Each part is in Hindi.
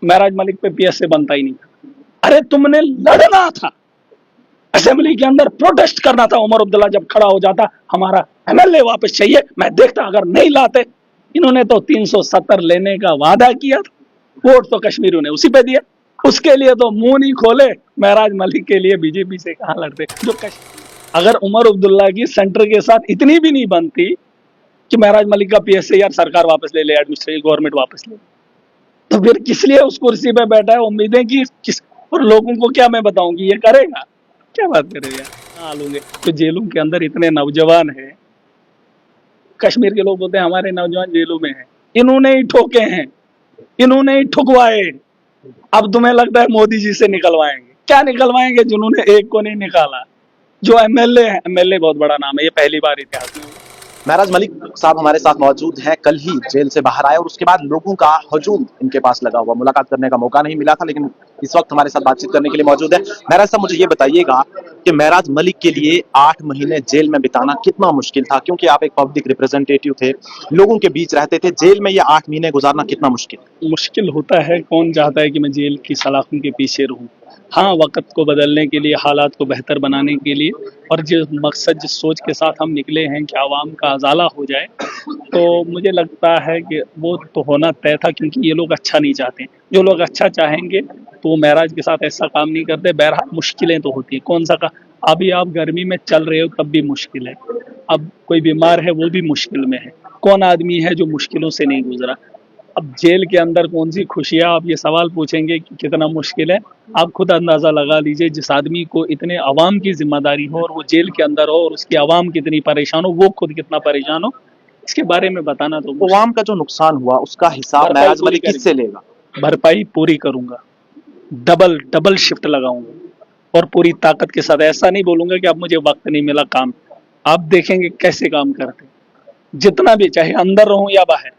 महराज मलिक पे पीएसए बनता ही नहीं था। अरे तुमने लड़ना था, असेंबली के अंदर प्रोटेस्ट करना था। उमर अब्दुल्ला जब खड़ा हो जाता, हमारा एमएलए वापस चाहिए, मैं देखता अगर नहीं लाते। इन्होंने तो 370 लेने का वादा किया था, वोट तो कश्मीरियों ने उसी पे दिया। उसके लिए तो मुंह नहीं खोले। महराज मलिक के लिए बीजेपी से कहां लड़ते। जो अगर उमर अब्दुल्ला की सेंटर के साथ इतनी भी नहीं बनती कि महराज मलिक का पीएसए यार सरकार वापस ले ले, एडमिनिस्ट्रेटिव गवर्नमेंट वापस ले, तो फिर किस लिए उस कुर्सी पे बैठा है। उम्मीदें कि किस, और लोगों को क्या मैं बताऊं कि ये करेगा। क्या बात कर रहे यार। आलूंगे तो जेलों के अंदर इतने नौजवान हैं, कश्मीर के लोग बोलते हैं हमारे नौजवान जेलों में हैं। इन्होंने ही ठोके हैं, इन्होंने ही ठुकवाए। अब तुम्हें लगता है मोदी जी से निकलवाएंगे? क्या निकलवाएंगे जिन्होंने एक को नहीं निकाला। जो एमएलए है, एमएलए बहुत बड़ा नाम है, ये पहली बार इतिहास में। महराज मलिक साहब हमारे साथ मौजूद हैं। कल ही जेल से बाहर आए और उसके बाद लोगों का हजूम इनके पास लगा हुआ। मुलाकात करने का मौका नहीं मिला था, लेकिन इस वक्त हमारे साथ बातचीत करने के लिए मौजूद है। महराज साहब, मुझे ये बताइएगा कि महराज मलिक के लिए 8 महीने जेल में बिताना कितना मुश्किल था, क्योंकि आप एक पब्लिक रिप्रेजेंटेटिव थे, लोगों के बीच रहते थे। जेल में ये 8 महीने गुजारना कितना मुश्किल होता है। कौन चाहता है कि मैं जेल की सलाखों के पीछे रहूं। हाँ, वक्त को बदलने के लिए, हालात को बेहतर बनाने के लिए, और जिस मकसद जिस सोच के साथ हम निकले हैं कि आवाम का उजाला हो जाए, तो मुझे लगता है कि वो तो होना तय था, क्योंकि ये लोग अच्छा नहीं चाहते। जो लोग अच्छा चाहेंगे तो वो महराज के साथ ऐसा काम नहीं करते। बहरहाल मुश्किलें तो होती है। कौन सा का अभी आप गर्मी में चल रहे हो तब भी मुश्किल है, अब कोई बीमार है वो भी मुश्किल में है। कौन आदमी है जो मुश्किलों से नहीं गुजरा। अब जेल के अंदर कौन सी खुशियां, आप ये सवाल पूछेंगे कि कितना मुश्किल है। आप खुद अंदाजा लगा लीजिए, जिस आदमी को इतने अवाम की जिम्मेदारी हो और वो जेल के अंदर हो और उसकी आवाम कितनी परेशान हो, वो खुद कितना परेशान हो, इसके बारे में बताना तो आवाम का जो नुकसान हुआ उसका हिसाब महराज मलिक किससे लेगा? भरपाई पूरी करूंगा, डबल डबल शिफ्ट लगाऊंगा और पूरी ताकत के साथ। ऐसा नहीं बोलूंगा कि अब मुझे वक्त नहीं मिला काम। आप देखेंगे कैसे काम करते, जितना भी, चाहे अंदर रहूं या बाहर,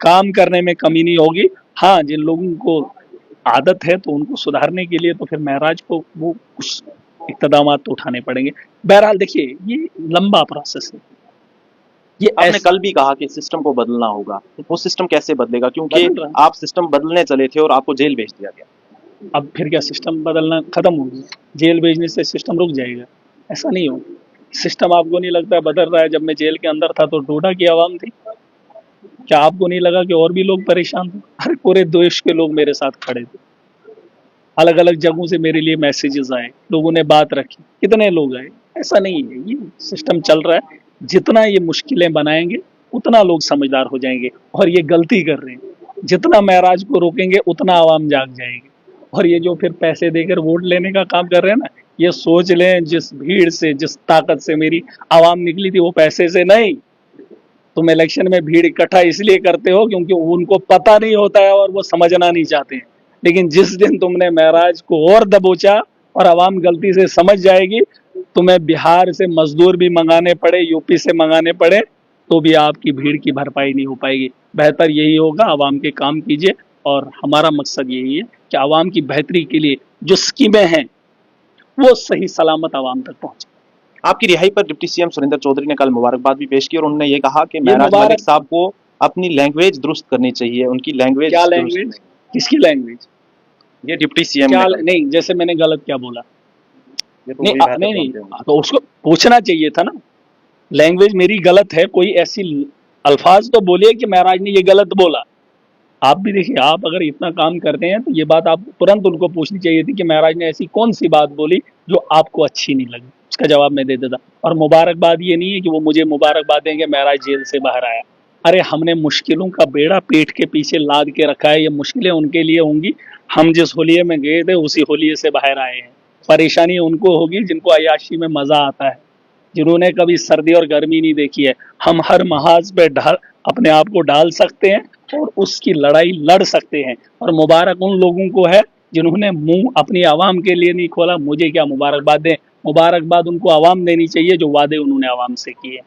काम करने में कमी नहीं होगी। हाँ, जिन लोगों को आदत है तो उनको सुधारने के लिए तो फिर महराज को वो कुछ इक़दाम तो उठाने पड़ेंगे। बहरहाल देखिए, ये लंबा प्रोसेस है। ये आपने कल भी कहा कि सिस्टम को बदलना होगा। वो सिस्टम कैसे बदलेगा, क्योंकि आप सिस्टम बदलने चले थे और आपको जेल भेज दिया गया। अब फिर क्या सिस्टम बदलना खत्म हो गया? जेल भेजने से सिस्टम रुक जाएगा? ऐसा नहीं हो। सिस्टम आपको नहीं लगता बदल रहा है? जब मैं जेल के अंदर था तो डोडा की आवाम थी। क्या आपको नहीं लगा कि और भी लोग परेशान थे? हर पूरे देश के लोग मेरे साथ खड़े थे। अलग अलग जगहों से मेरे लिए मैसेजेस आए, लोगों ने बात रखी, कितने लोग आए। ऐसा नहीं है, ये सिस्टम चल रहा है। जितना ये मुश्किलें बनाएंगे उतना लोग समझदार हो जाएंगे, और ये गलती कर रहे हैं। जितना महराज को रोकेंगे उतना आवाम जाग जाएगी। और ये जो फिर पैसे देकर वोट लेने का काम कर रहे हैं ना, ये सोच लें जिस भीड़ से, जिस ताकत से मेरी आवाम निकली थी, वो पैसे से नहीं। तुम इलेक्शन में भीड़ इकट्ठा इसलिए करते हो क्योंकि उनको पता नहीं होता है और वो समझना नहीं चाहते हैं। लेकिन जिस दिन तुमने महराज को और दबोचा और आवाम गलती से समझ जाएगी, तुम्हें बिहार से मजदूर भी मंगाने पड़े, यूपी से मंगाने पड़े, तो भी आपकी भीड़ की भरपाई नहीं हो पाएगी। बेहतर यही होगा, आवाम के काम कीजिए, और हमारा मकसद यही है कि आवाम की बेहतरी के लिए जो स्कीमें हैं वो सही सलामत आवाम तक पहुंचे। आपकी रिहाई पर डिप्टी सीएम सुरेंद्र चौधरी ने कल मुबारकबाद भी पेश की और उन्होंने ये कहा कि महराज मलिक साहब को अपनी लैंग्वेज दुरुस्त करनी चाहिए। उनकी लैंग्वेज, क्या लैंग्वेज? किसकी लैंग्वेज? ये डिप्टी सीएम क्या नहीं, जैसे मैंने गलत क्या बोला? तो नहीं, तो उसको पूछना चाहिए था ना। लैंग्वेज मेरी गलत है, कोई ऐसी अल्फाज तो बोलिए कि महराज ने ये गलत बोला। आप भी देखिए, आप अगर इतना काम करते हैं तो ये बात आप तुरंत उनको पूछनी चाहिए थी कि महराज ने ऐसी कौन सी बात बोली जो आपको अच्छी नहीं लगी। उसका जवाब मैं दे देता। और मुबारकबाद ये नहीं है कि वो मुझे मुबारकबाद देंगे महराज जेल से बाहर आया। अरे हमने मुश्किलों का बेड़ा पीठ के पीछे लाद के रखा है। ये मुश्किलें उनके लिए होंगी। हम जिस होलिये में गए थे उसी होलिये से बाहर आए हैं। परेशानी उनको होगी जिनको अय्याशी में मजा आता है, जिन्होंने कभी सर्दी और गर्मी नहीं देखी है। हम हर महाज पे अपने आप को डाल सकते हैं और उसकी लड़ाई लड़ सकते हैं। और मुबारक उन लोगों को है जिन्होंने मुंह अपनी आवाम के लिए नहीं खोला। मुझे क्या मुबारकबाद दें? मुबारकबाद उनको आवाम देनी चाहिए जो वादे उन्होंने आवाम से किए।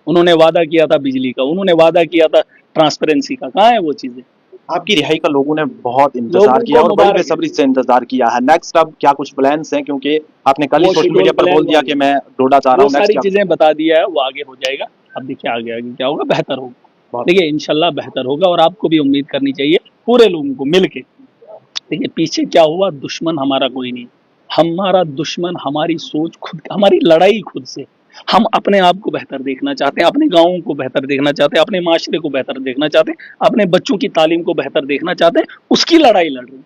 उन्होंने वादा किया था बिजली का, उन्होंने वादा किया था ट्रांसपेरेंसी का। कहाँ है वो चीजें? आपकी रिहाई का लोगों ने बहुत इंतजार किया और बड़ी बेसब्री से इंतजार किया है। नेक्स्ट अब क्या कुछ प्लान्स हैं, क्योंकि आपने कल ही सोशल मीडिया पर बोल दिया कि मैं डोडा जा रहा हूँ। सारी चीजें बता दिया है, वो आगे हो जाएगा। अब देखिए आगे आगे क्या होगा, बेहतर होगा। देखिए इंशाल्लाह बेहतर होगा और आपको भी उम्मीद करनी चाहिए पूरे लोगों को मिलके। देखिए पीछे क्या हुआ, दुश्मन हमारा कोई नहीं, हमारा दुश्मन हमारी सोच खुद, हमारी लड़ाई खुद से। हम अपने आप को बेहतर देखना चाहते हैं, अपने गाँव को बेहतर देखना चाहते हैं, अपने माशरे को बेहतर देखना चाहते हैं, अपने बच्चों की तालीम को बेहतर देखना चाहते हैं, उसकी लड़ाई लड़ रहे हैं।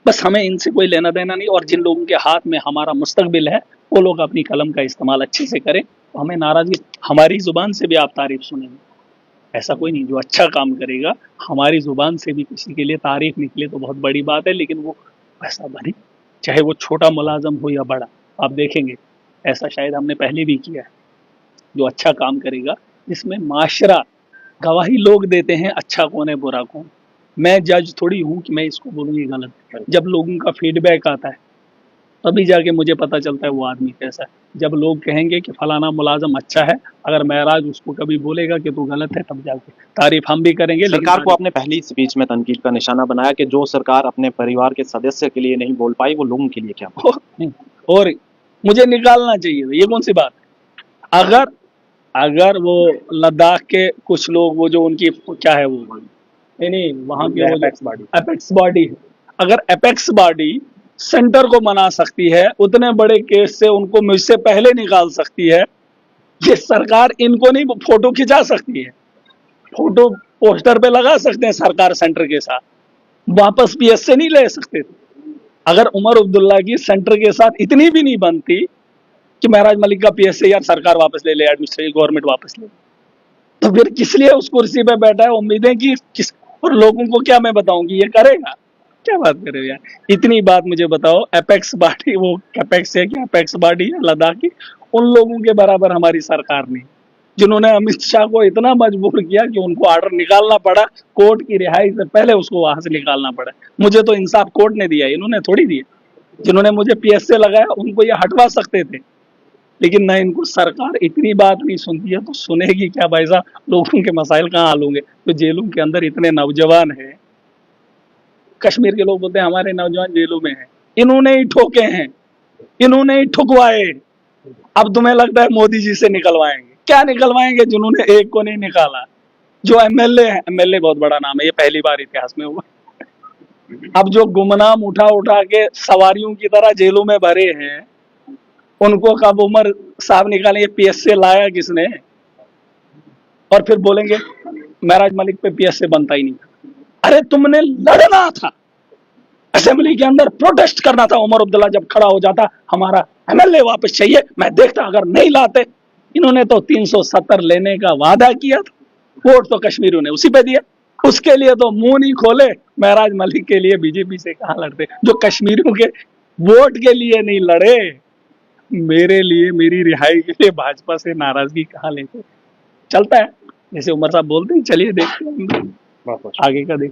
बस हमें इनसे कोई लेना देना नहीं, और जिन लोगों के हाथ में हमारा मुस्तकबिल है वो लोग अपनी कलम का इस्तेमाल अच्छे से करें, तो हमें नाराजगी, हमारी जुबान से भी आप तारीफ सुनेंगे। ऐसा कोई नहीं, जो अच्छा काम करेगा हमारी जुबान से भी किसी के लिए तारीफ निकले तो बहुत बड़ी बात है, लेकिन वो वैसा बने, चाहे वो छोटा मुलाजम हो या बड़ा। आप देखेंगे ऐसा शायद हमने पहले भी किया है, जो अच्छा काम करेगा, जिसमें माशरा गवाही लोग देते हैं अच्छा कौन है बुरा कौन। मैं जज थोड़ी हूँ कि मैं इसको बोलूँ ये गलत है। जब लोगों का फीडबैक आता है तभी जाके मुझे पता चलता है वो आदमी कैसा है। जब लोग कहेंगे कि फलाना मुलाजम अच्छा है, अगर महराज उसको कभी बोलेगा कि तू गलत है, तब जाके तारीफ हम भी करेंगे। सरकार को आपने पहली स्पीच में तनकीद का निशाना बनाया कि जो सरकार अपने परिवार के सदस्य के लिए नहीं बोल पाई वो लोगों के लिए क्या बोले। और मुझे निकालना चाहिए, ये कौन सी बात है। अगर अगर वो लद्दाख के कुछ लोग, वो जो उनकी क्या है वो, नहीं वहां के वो एपेक्स बॉडी, अगर एपेक्स बॉडी सेंटर को मना सकती है, उतने बड़े केस से उनको मुझसे पहले निकाल सकती है, ये सरकार इनको नहीं फोटो खिंचा सकती है, फोटो पोस्टर पे लगा सकते हैं सरकार सेंटर के साथ, वापस पीएस से नहीं ले सकते थे। अगर उमर अब्दुल्ला की सेंटर के साथ इतनी भी नहीं बनती कि महराज मलिक का पीएस से यार सरकार वापस ले ले, एडमिनिस्ट्रेटिव गवर्नमेंट वापस ले, तो फिर किस लिए उस कुर्सी पे बैठा है। उम्मीदें कि किस, और लोगों को क्या मैं बताऊं कि ये करेगा, क्या बात कर रहे हो यार। इतनी बात मुझे बताओ, एपेक्स बॉडी, वो कैपेक्स है कि एपेक्स बॉडी है लद्दाख की, उन लोगों के बराबर हमारी सरकार नहीं, जिन्होंने अमित शाह को इतना मजबूर किया कि उनको ऑर्डर निकालना पड़ा, कोर्ट की रिहाई से पहले उसको वहां से निकालना पड़ा। मुझे तो इंसाफ कोर्ट ने दिया, इन्होंने थोड़ी दिया। जिन्होंने मुझे पीएस से लगाया उनको ये हटवा सकते थे, लेकिन ना इनको सरकार इतनी बात नहीं सुनती है, तो सुनेगी क्या भाई साहब। लोगों के मसाइल कहाँ हल होंगे। तो जेलों के अंदर इतने नौजवान हैं, कश्मीर के लोग बोलते हैं हमारे नौजवान जेलों में हैं, इन्होंने ही ठोके हैं, इन्होंने ही ठुकवाए। अब तुम्हें लगता है मोदी जी से निकलवाएंगे? क्या निकलवाएंगे जिन्होंने एक को नहीं निकाला। जो एमएलए है, एमएलए बहुत बड़ा नाम है, ये पहली बार इतिहास में हुआ। अब जो गुमनाम उठा उठा के सवारियों की तरह जेलों में भरे हैं, उनको कब उमर साहब निकालेंगे, पीएस से लाया किसने। और फिर बोलेंगे महराज मलिक पे पीएस से बनता ही नहीं। अरे तुमने लड़ना था, असेंबली के अंदर प्रोटेस्ट करना था। उमर अब्दुल्ला जब खड़ा हो जाता, हमारा एमएलए वापस चाहिए, मैं देखता अगर नहीं लाते। इन्होंने तो 370 लेने का वादा किया था, वोट तो कश्मीरियों ने उसी पे दिया, उसके लिए तो मुंह नहीं खोले। महराज मलिक के लिए बीजेपी से कहां लड़ते, जो कश्मीरियों के वोट के लिए नहीं लड़े, मेरे लिए, मेरी रिहाई के लिए भाजपा से नाराजगी कहाँ लेते। चलता है जैसे उमर साहब बोलते हैं, चलिए देखते हैं आगे का। देख